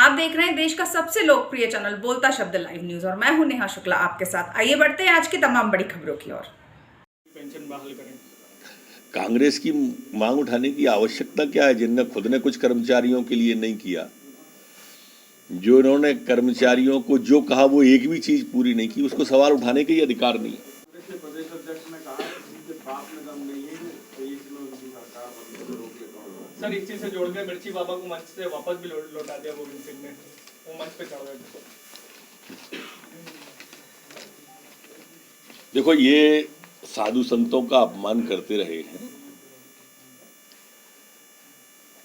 आप देख रहे हैं देश का सबसे लोकप्रिय चैनल बोलता शब्द लाइव न्यूज और मैं हूं नेहा शुक्ला आपके साथ। आइए बढ़ते हैं आज की तमाम बड़ी खबरों की ओर। पेंशन बहाल करें। कांग्रेस की मांग उठाने की आवश्यकता क्या है, जिनने खुद ने कुछ कर्मचारियों के लिए नहीं किया। जो इन्होंने कर्मचारियों को जो कहा वो एक भी चीज पूरी नहीं की, उसको सवाल उठाने का ही अधिकार नहीं है। प्रदेश अध्यक्ष ने कहा कि बाप में दम नहीं है तो इसमें उनकी सरकार बंद से रोक लेगा। सर इस चीज से जोड़ के मिर्ची बाबा को मंच से वापस भी लौटा दिया गोविंद सिंह ने, वो मंच पे चढ़ गए। देखो, ये साधु संतों का अपमान करते रहे हैं।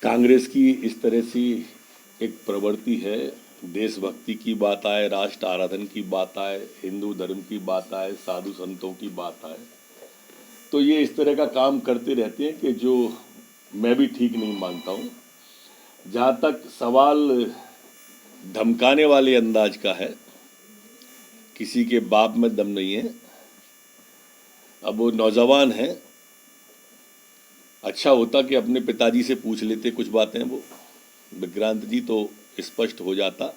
कांग्रेस की इस तरह से एक प्रवृत्ति है, देशभक्ति की बात आए, राष्ट्र आराधन की बात आए, हिंदू धर्म की बात आए, साधु संतों की बात आए, तो ये इस तरह का काम करते रहते हैं कि जो मैं भी ठीक नहीं मानता हूँ। जहाँ तक सवाल धमकाने वाले अंदाज का है, किसी के बाप में दम नहीं है। अब वो नौजवान हैं, अच्छा होता कि अपने पिताजी से पूछ लेते कुछ बातें, वो विक्रांत जी, तो स्पष्ट हो जाता।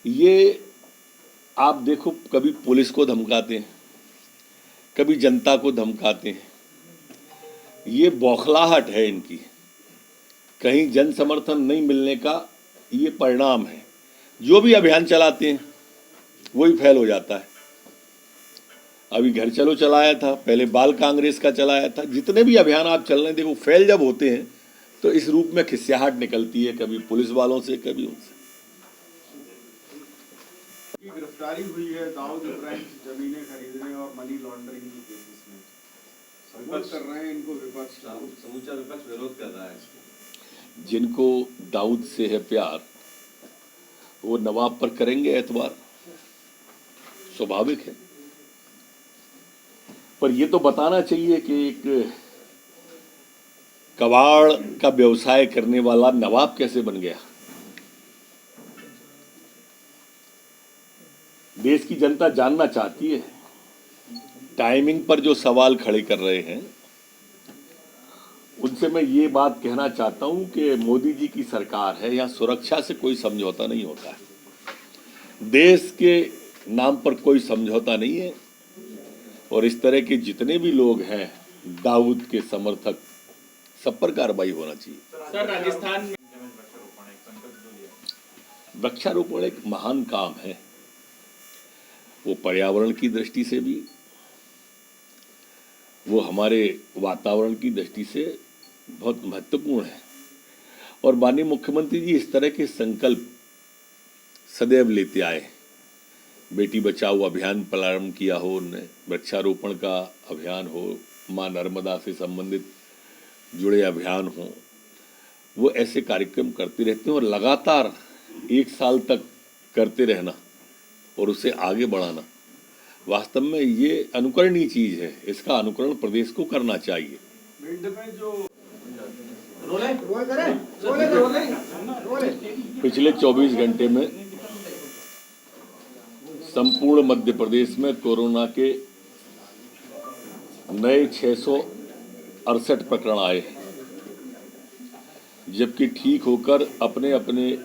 ये आप देखो, कभी पुलिस को धमकाते हैं, कभी जनता को धमकाते हैं। ये बौखलाहट है इनकी, कहीं जन समर्थन नहीं मिलने का ये परिणाम है। जो भी अभियान चलाते हैं वही फेल हो जाता है। अभी घर चलो चलाया था, पहले बाल कांग्रेस का चलाया था। जितने भी अभियान आप चल रहे हैं, देखो फेल जब होते हैं तो इस रूप में खिस्साहट निकलती है, कभी पुलिस वालों से, कभी उनसे। गिरफ्तारी हुई है दाऊद इब्राहिम से जमीनें खरीदने और मनी लॉन्ड्रिंग की केसेस में, विपक्ष कर रहे हैं इनको, विपक्ष समूचा विपक्ष विरोध कर रहा है। जिनको दाऊद से है प्यार, वो नवाब पर करेंगे एतबार, स्वाभाविक है। पर ये तो बताना चाहिए कि एक कबाड़ का व्यवसाय करने वाला नवाब कैसे बन गया। देश की जनता जानना चाहती है। टाइमिंग पर जो सवाल खड़े कर रहे हैं उनसे मैं ये बात कहना चाहता हूं कि मोदी जी की सरकार है, यहाँ सुरक्षा से कोई समझौता नहीं होता है। देश के नाम पर कोई समझौता नहीं है। और इस तरह के जितने भी लोग हैं दाऊद के समर्थक, सब पर कार्रवाई होना चाहिए। सर राजस्थान में वृक्षारोपण एक महान काम है। वो पर्यावरण की दृष्टि से भी, वो हमारे वातावरण की दृष्टि से बहुत महत्वपूर्ण है। और माननीय मुख्यमंत्री जी इस तरह के संकल्प सदैव लेते आए। बेटी बचाओ अभियान प्रारंभ किया हो उनने, वृक्षारोपण का अभियान हो, माँ नर्मदा से संबंधित जुड़े अभियान हो, वो ऐसे कार्यक्रम करते रहते हैं। और लगातार 1 साल तक करते रहना और उसे आगे बढ़ाना, वास्तव में ये अनुकरणीय चीज है। इसका अनुकरण प्रदेश को करना चाहिए। पिछले 24 घंटे में संपूर्ण मध्य प्रदेश में कोरोना के नए 668 प्रकरण आए हैं, जबकि ठीक होकर अपने अपने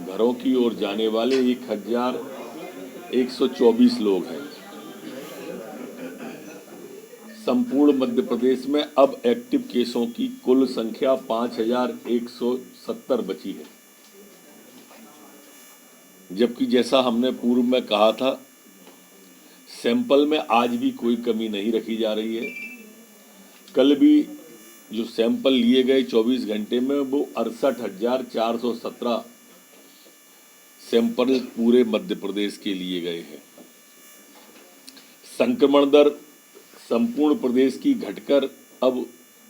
घरों की ओर जाने वाले 1124 लोग हैं। संपूर्ण मध्य प्रदेश में अब एक्टिव केसों की कुल संख्या 5170 बची है, जबकि जैसा हमने पूर्व में कहा था, सैंपल में आज भी कोई कमी नहीं रखी जा रही है। कल भी जो सैंपल लिए गए 24 घंटे में, वो 68,417 सैंपल पूरे मध्य प्रदेश के लिए गए हैं। संक्रमण दर संपूर्ण प्रदेश की घटकर अब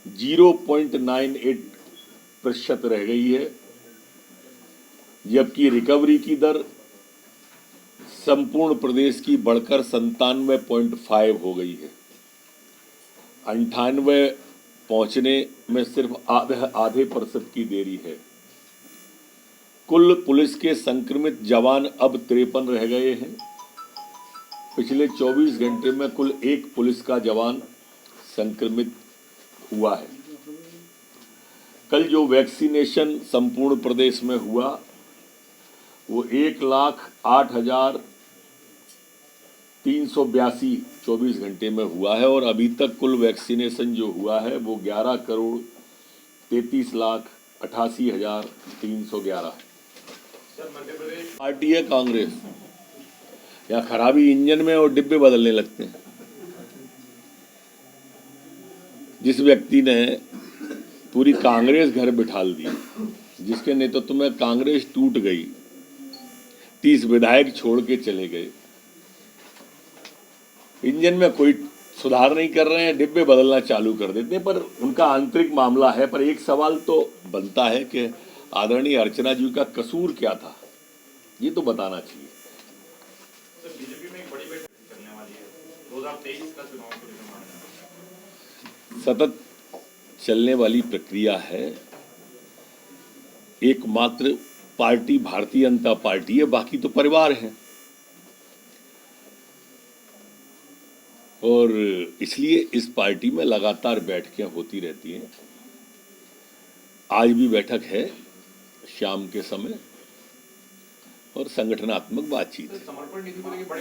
0.98% रह गई है, जबकि रिकवरी की दर संपूर्ण प्रदेश की बढ़कर 97.5 हो गई है। 98 पहुंचने में सिर्फ आधे % की देरी है। कुल पुलिस के संक्रमित जवान अब 53 रह गए हैं। पिछले 24 घंटे में कुल 1 पुलिस का जवान संक्रमित हुआ है। कल जो वैक्सीनेशन संपूर्ण प्रदेश में हुआ वो 1,08,382 24 घंटे में हुआ है और अभी तक कुल वैक्सीनेशन जो हुआ है वो 11,33,88,311 है। पार्टी है कांग्रेस, या खराबी इंजन में और डिब्बे बदलने लगते हैं। जिस व्यक्ति ने पूरी कांग्रेस घर बिठाल दी, जिसके नेतृत्व में कांग्रेस टूट गई, 30 विधायक छोड़ के चले गए, इंजन में कोई सुधार नहीं कर रहे हैं, डिब्बे बदलना चालू कर देते हैं। पर उनका आंतरिक मामला है। पर एक सवाल तो बनता है कि आदरणीय अर्चना जी का कसूर क्या था, ये तो बताना चाहिए। बीजेपी में एक बड़ी बैठक चलने वाली है 2023 का चुनाव को लेकर माना जा रहा है। सतत चलने वाली प्रक्रिया है। एकमात्र पार्टी भारतीय जनता पार्टी है, बाकी तो परिवार हैं और इसलिए इस पार्टी में लगातार बैठकें होती रहती हैं। आज भी बैठक है शाम के समय और संगठनात्मक बातचीत है। समर्पण नीति को लेकर